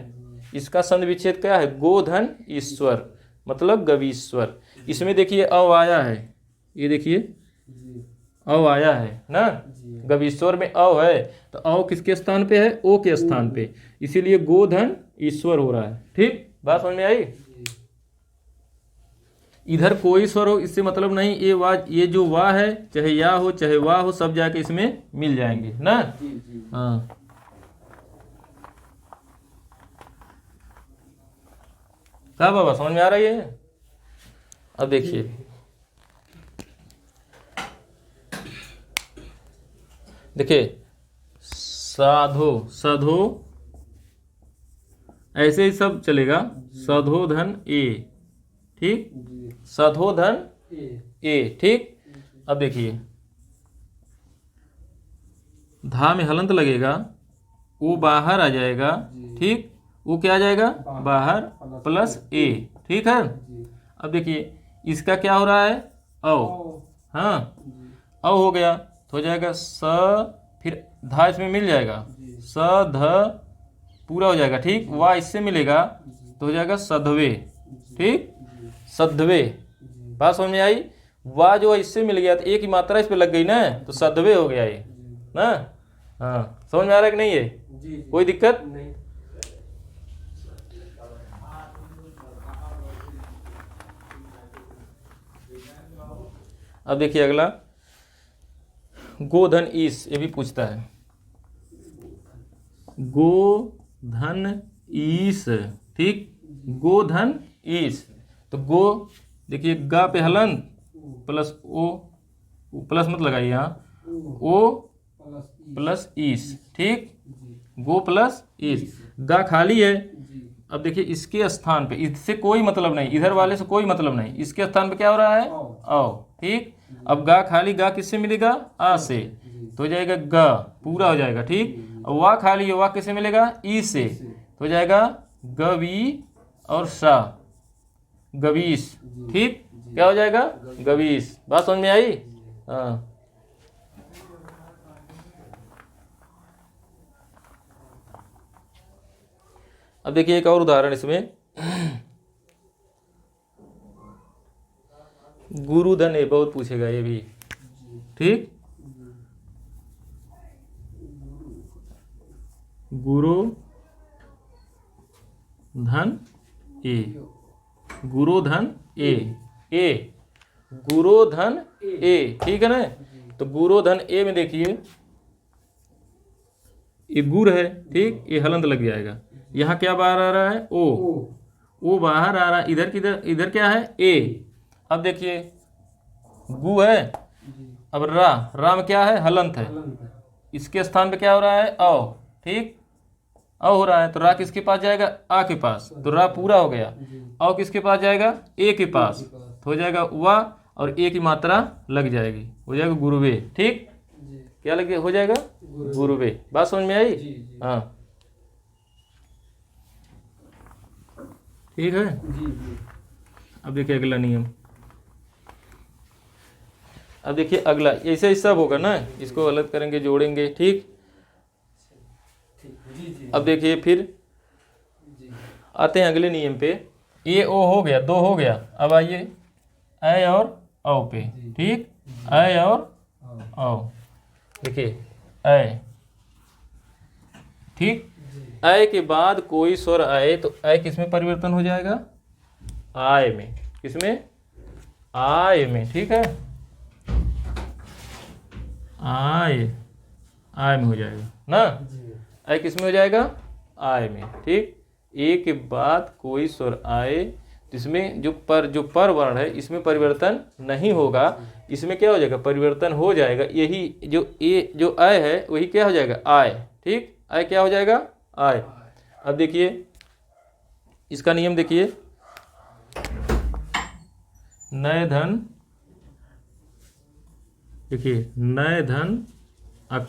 इसका संधि विच्छेद क्या है, गोधन ईश्वर मतलब गवीश्वर। इसमें देखिए अव आया है, ये देखिए अव आया है ना, गवीश्वर में अव है, तो अव किसके स्थान पे है, ओ के स्थान पे, इसीलिए गोधन ईश्वर हो रहा है, ठीक। बात समझ में आई। इधर कोई स्वर हो इससे मतलब नहीं, ये जो वाह है चाहे या हो चाहे वाह हो, सब जाके इसमें मिल जाएंगे ना। हाँ, क्या बाबा समझ में आ रही है। अब देखिए साधो, सधो, ऐसे ही सब चलेगा, सधोधन ए, ठीक, सधोधन ए, ठीक। अब देखिए धा में हलंत लगेगा, वो बाहर आ जाएगा, ठीक, वो क्या आ जाएगा, बाहर, प्लस ए, ठीक है। अब देखिए इसका क्या हो रहा है, औ, हाँ, औ हो गया तो हो जाएगा स, फिर धा इसमें मिल जाएगा, स ध पूरा हो जाएगा, ठीक, वाह इससे मिलेगा तो हो जाएगा सधवे, ठीक, सधवे। बात समझ में आई। वाह जो है इससे मिल गया तो एक ही मात्रा इस पे लग गई ना, तो सधवे हो गया ये ना। हाँ, समझ में आ रहा है कि नहीं है, कोई दिक्कत नहीं। अब देखिए अगला गोधन ईश, ये भी पूछता है, गोधन ईश, ठीक, गोधन ईश, तो गो देखिए गा पे हलंत प्लस ओ, प्लस मत लगाइए यहाँ, ओ प्लस ईश, ठीक, गो प्लस ईश, गा खाली है। अब देखिए इसके स्थान पे, इससे कोई मतलब नहीं, इधर वाले से कोई मतलब नहीं, इसके स्थान पे क्या हो रहा है, औ, ठीक। अब गा खाली, गा किससे मिलेगा, आ से, तो हो जाएगा ग, पूरा हो जाएगा, ठीक। अब वाह खाली है, वाह किससे मिलेगा, ई से, तो हो जाएगा गवी और सा, गवीश, ठीक, क्या हो जाएगा, गवीश। बात समझ में आई। हाँ, अब देखिए एक और उदाहरण इसमें, गुरुधन, ये बहुत पूछेगा ये भी, ठीक, गुरु धन ए, गुरोधन ए, ए गुरोधन ए, ठीक है ना। तो गुरोधन ए में देखिए ये गुर है, ठीक, ये हलंत लग जाएगा। यहाँ क्या बाहर आ रहा है, ओ बाहर आ रहा है, इधर किधर, इधर क्या है, ए। अब देखिए गु है, अब रा में क्या है, हलंत है, इसके स्थान पे क्या हो रहा है, औ, ठीक, औ हो रहा है, तो रा किसके पास जाएगा, आ के पास, तो रा पूरा हो गया। औ किसके पास जाएगा, ए के पास, तो हो जाएगा वा, और ए की मात्रा लग जाएगी, हो जाएगा गुरुवे, ठीक, क्या लगे, हो जाएगा गुरुवे। बात समझ में आई, हाँ, ठीक है। अब देखिए अगला नियम, अब देखिए अगला, ऐसे ही सब होगा ना, इसको अलग करेंगे, जोड़ेंगे, ठीक। अब देखिए फिर आते हैं अगले नियम पे, ए ओ हो गया, दो हो गया। अब आइए ऐ और औ पे, ठीक, ऐ और औ, देखिए ऐ, ठीक, ऐ के बाद कोई स्वर आए तो ऐ किसमें परिवर्तन हो जाएगा, आय में, किसमें, आय में, ठीक है, आय में हो जाएगा ना, ऐ किसमें हो जाएगा, आय में, ठीक। ए के बाद कोई स्वर आए तो इसमें जो पर वर्ण है इसमें परिवर्तन नहीं होगा, इसमें क्या हो जाएगा, परिवर्तन हो जाएगा। यही जो ए जो आय है वही क्या हो जाएगा, आय, ठीक, आय क्या हो जाएगा, आय। अब देखिए इसका नियम देखिए, नए धन, देखिए नए धन अक,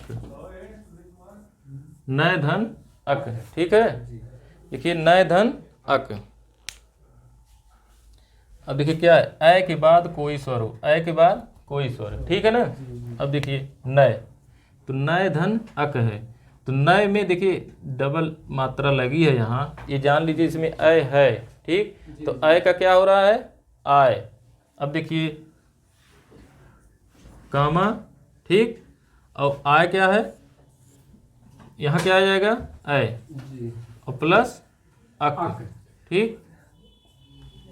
नए धन अक, ठीक है, देखिए नए धन अक। अब देखिए क्या है, ऐ के बाद कोई स्वर हो, ऐ के बाद कोई स्वर, ठीक है ना। अब देखिए नए, तो नए धन अक है, तो नए में देखिए डबल मात्रा लगी है यहाँ, ये जान लीजिए इसमें ऐ है, ठीक, तो ऐ का क्या हो रहा है, आय। अब देखिए कामा, ठीक, और आय क्या है, यहाँ क्या आ जाएगा, ऐ और प्लस अक, ठीक,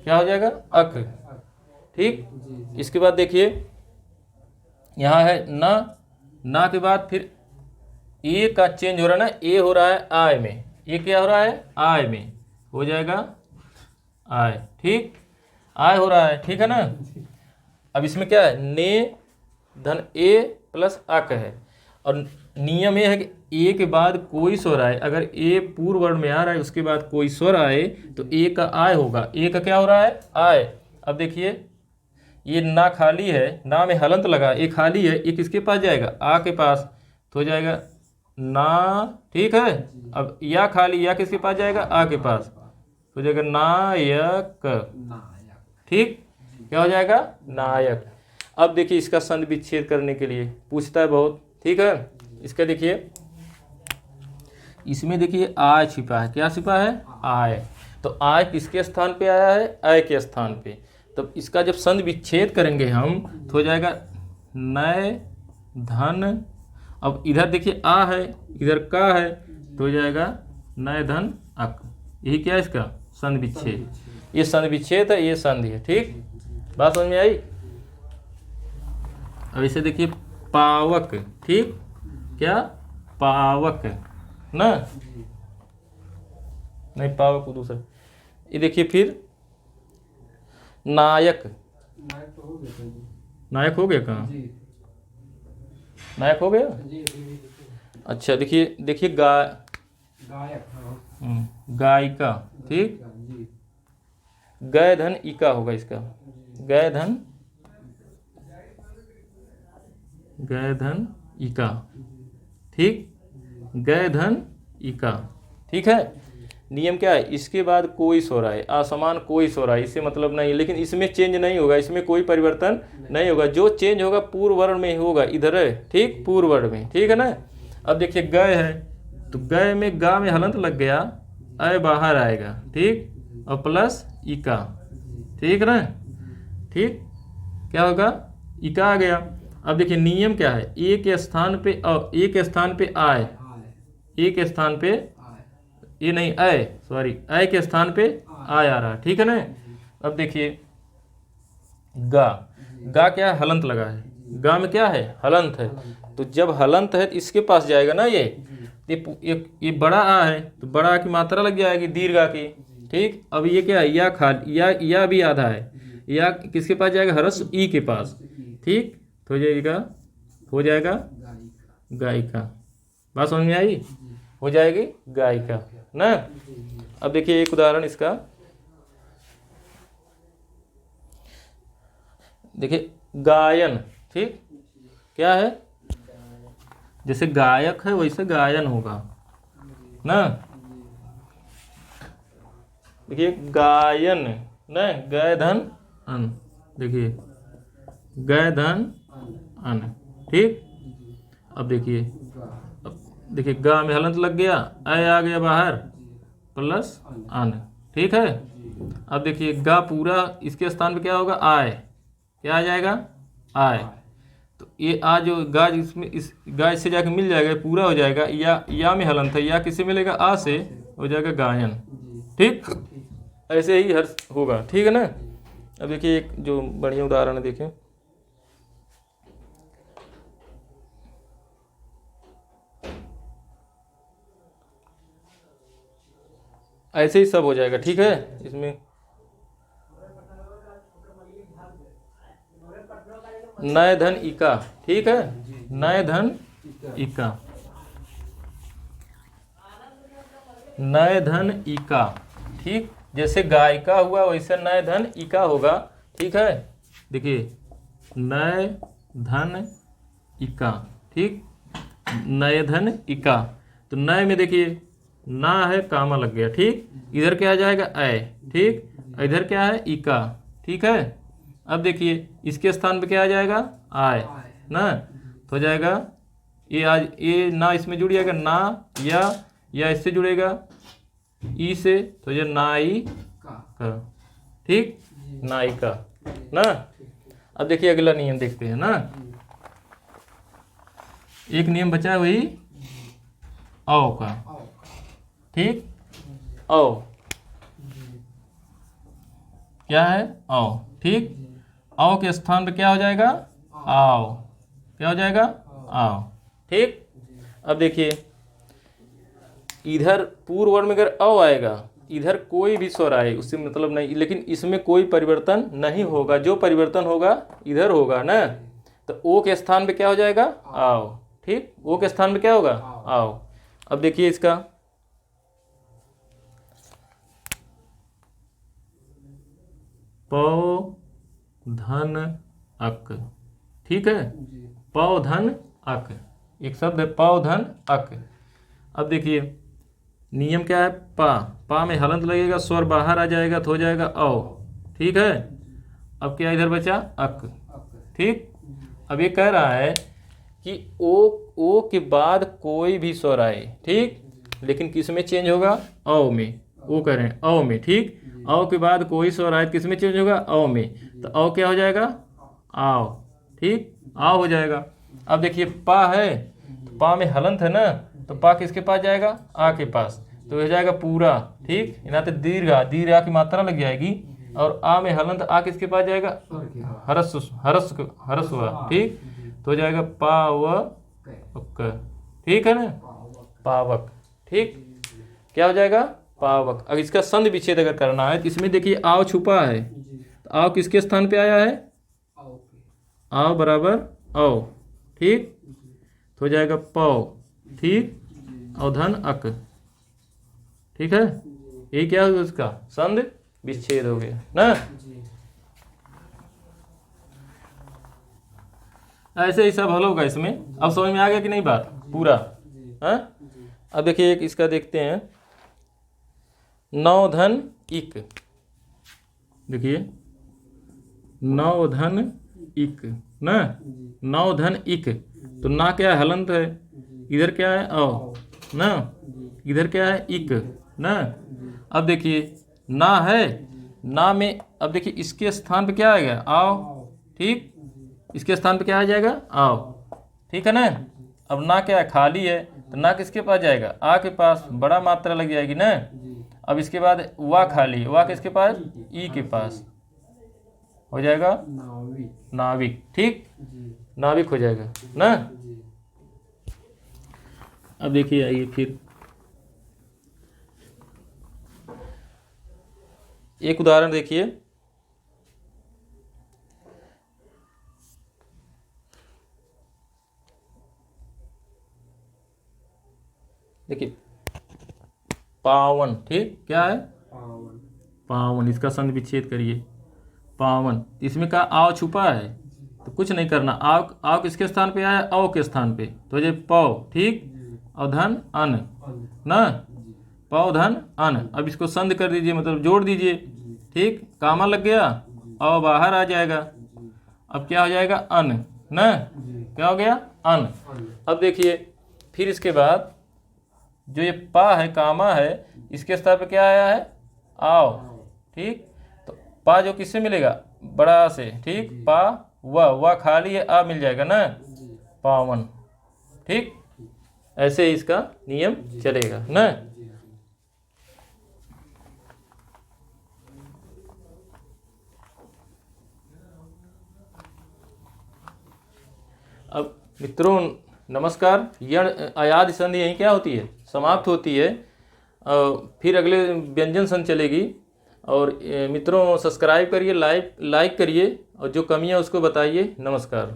क्या हो जाएगा, अक, ठीक। इसके बाद देखिए यहाँ है ना के बाद फिर ए का चेंज हो रहा है ना, ए हो रहा है आय में, ए क्या हो रहा है, आय में, हो जाएगा आय, ठीक, आय हो रहा है, ठीक है ना। अब इसमें क्या है, ने धन ए प्लस अक है, और नियम ये है कि ए के बाद कोई स्वर आए, अगर ए पूर्व वर्ण में आ रहा है उसके बाद कोई स्वर आए तो ए का आय होगा, ए का क्या हो रहा है, आय। अब देखिए ये ना खाली है, ना में हलंत लगा, ये खाली है, ये किसके पास जाएगा, आ के पास, तो हो जाएगा ना, ठीक है। अब या खाली, या किसके पास जाएगा, आ के पास, तो हो जाएगा नायक, ठीक, क्या हो जाएगा, नायक। अब देखिए इसका संधि विच्छेद करने के लिए पूछता है बहुत, ठीक है। इसका देखिए इसमें देखिए आय छिपा है, क्या छिपा है, आय, तो आय किसके स्थान पे आया है, आय के स्थान पे। तो इसका जब संधि विच्छेद करेंगे हम तो हो जाएगा नए धन, अब इधर देखिए आ है, इधर का है, तो हो जाएगा नए धन अक, यही क्या है इसका संधि विच्छेद, ये संधि विच्छेद है, ये संधि है, ठीक, बात समझ में आई। अब इसे देखिए पावक, ठीक, क्या, पावक ना, नहीं पावक को दूसरा, ये देखिए फिर नायक, नायक हो गया कहाँ, नायक हो गया, अच्छा देखिए गायिका, ठीक, गय धन इका होगा इसका, गय धन इका, ठीक, गय धन इका, ठीक है। नियम क्या है, इसके बाद कोई स्वर आए, असमान कोई स्वर आए, इससे मतलब नहीं, लेकिन इसमें चेंज नहीं होगा, इसमें कोई परिवर्तन नहीं होगा, जो चेंज होगा पूर्व वर्ण में ही होगा, इधर है, ठीक, पूर्व वर्ण में, ठीक है ना। अब देखिए गय है, तो गय में गा में हलंत लग गया, अय बाहर आएगा, ठीक, और प्लस इका, ठीक ना, ठीक, क्या होगा, इका आ गया। अब देखिए नियम क्या है, ए के स्थान पे और ए के स्थान पे आय, ए के स्थान पे ये नहीं अय, सॉरी अय के स्थान पे आ रहा, ठीक है ना। अब देखिए गा, गा क्या है, हलंत लगा है, गा में क्या है, हलंत है। तो जब हलंत है तो इसके पास जाएगा ना ये बड़ा आ है तो बड़ा आ की मात्रा लग जाएगी दीर्घ आ की, ठीक। अब ये क्या है, या खाली या भी आधा है, या किसके पास जाएगा, हरस ई के पास, ठीक। तो हो जाएगा गायिका। बात समझ में आई, हो जाएगी गायिका ना। अब देखिए एक उदाहरण इसका, देखिए गायन, ठीक, क्या है, जैसे गायक है वैसे गायन होगा ना। देखिए गायन ना, गय धन अन, देखिए गय धन अन, ठीक। अब देखिए गा में हलंत लग गया, अय आ गया बाहर प्लस अन, ठीक है। अब देखिए गा पूरा इसके स्थान पे क्या होगा, आय, क्या आ जाएगा, आय। तो ये आ जो गा इसमें इस गा इससे जाके मिल जाएगा, पूरा हो जाएगा, या में हलंत है, या किससे मिलेगा, आ से, हो जाएगा गायन, ठीक। ऐसे ही हर होगा, ठीक है ना। अब देखिए एक जो बढ़िया उदाहरण है, देखिए ऐसे ही सब हो जाएगा, ठीक है। इसमें नय धन इका, ठीक है, नय धन इका, नय धन इका, ठीक। जैसे गायिका हुआ वैसे नय धन इका होगा, ठीक है। देखिए नय धन इका, ठीक, नय धन इका। तो नय में देखिए ना है, कामा लग गया, ठीक। इधर क्या आ जाएगा, अय, ठीक, इधर क्या है, इका, ठीक है। अब देखिए इसके स्थान पे क्या आ जाएगा, आय ना। तो हो जाएगा ये ना इसमें जुड़ जाएगा, ना या इससे जुड़ेगा ई से, तो ये नाई का, ठीक, नाई का ना। अब देखिए अगला नियम देखते हैं ना, एक नियम बचा है वही औ का, ठीक। औ क्या है, औ, ठीक। औ के स्थान पे क्या हो जाएगा, आओ, क्या हो जाएगा, आओ, ठीक। अब देखिए इधर पूर्व वर्ण में अगर अ आएगा, इधर कोई भी स्वर आए उससे मतलब नहीं, लेकिन इसमें कोई परिवर्तन नहीं होगा, जो परिवर्तन होगा इधर होगा ना। तो ओ के स्थान पे क्या हो जाएगा, आओ, ठीक, ओ के स्थान पे क्या होगा, आओ। अब देखिए इसका पौ धन अक, ठीक है, पौ धन अक, एक शब्द है पौ धन अक। अब देखिए नियम क्या है, पा में हलंत लगेगा, स्वर बाहर आ जाएगा तो हो जाएगा औ, ठीक है। अब क्या इधर बचा, अक, ठीक। अब ये कह रहा है कि ओ के बाद कोई भी स्वर आए, ठीक, लेकिन किस में चेंज होगा, औ में, वो कह रहे हैं औ में, ठीक। औ के बाद कोई स्वर आए किस में चेंज होगा, औ में। तो औ क्या हो जाएगा, आओ, ठीक, आओ हो जाएगा। अब देखिए पा है, तो पा में हलंत है ना, तो पा किसके पास जाएगा, आ के पास, तो हो जाएगा पूरा, ठीक। यहाँ पे दीर्घ आ की मात्रा लग जाएगी, और आ में हलंत आ किसके पास जाएगा, हरस हुआ, ठीक। तो हो जाएगा पावक, ठीक है ना, पावक, ठीक, क्या हो जाएगा, पावक। अब इसका संधि विच्छेद अगर करना है तो इसमें देखिए आव छुपा है, तो आव किसके स्थान पे आया है, आव बराबर औ, ठीक। तो हो जाएगा पौ, ठीक, और धन अक, ठीक है। ये क्या होगा, उसका संधि विच्छेद हो गया ना। ऐसे ही सब हल होगा इसमें। अब समझ में आ गया कि नहीं बात पूरा, हाँ। अब देखिए एक इसका देखते हैं, नौ धन इक, देखिए नौ धन इक ना, नौ धन इक, तो ना क्या है, हलंत है, इधर क्या है, औ ना, इधर क्या है, इक ना। अब देखिए ना है, ना में अब देखिए इसके स्थान पे क्या आएगा, आओ, ठीक, इसके स्थान पे क्या आ जाएगा, आओ, ठीक है ना। अब ना क्या है, खाली है, तो ना किसके पास जाएगा, आ के पास, बड़ा मात्रा लग जाएगी ना। अब इसके बाद वा खाली, वा किसके पास, ई के पास, हो जाएगा नाविक। ठीक, नाविक हो जाएगा ना। अब देखिए, आइए फिर एक उदाहरण देखिए। देखिए पावन, ठीक, क्या है, पावन, इसका संधि विच्छेद करिए, पावन। इसमें का आव छुपा है तो कुछ नहीं करना, आव आव किसके स्थान पे आया, औ के स्थान पे, तो ये पौ, ठीक, और धन अन ना, पौ धन अन। अब इसको संध कर दीजिए, मतलब जोड़ दीजिए, ठीक, कामा लग गया, औ बाहर आ जाएगा, अब क्या हो जाएगा, अन ना, क्या हो गया, अन। अब देखिए फिर इसके बाद जो ये पा है, कामा है, इसके स्थान पे क्या आया है, आओ, ठीक, तो पा जो किससे मिलेगा, बड़ा से, ठीक, पा वह खाली है, आ मिल जाएगा ना, पावन। ठीक, ऐसे ही इसका नियम चलेगा ना। अब मित्रों नमस्कार, यण अयादि संधि यहीं क्या होती है, समाप्त होती है। फिर अगले व्यंजन संधि चलेगी। और मित्रों सब्सक्राइब करिए, लाइक करिए, और जो कमियां उसको बताइए। नमस्कार।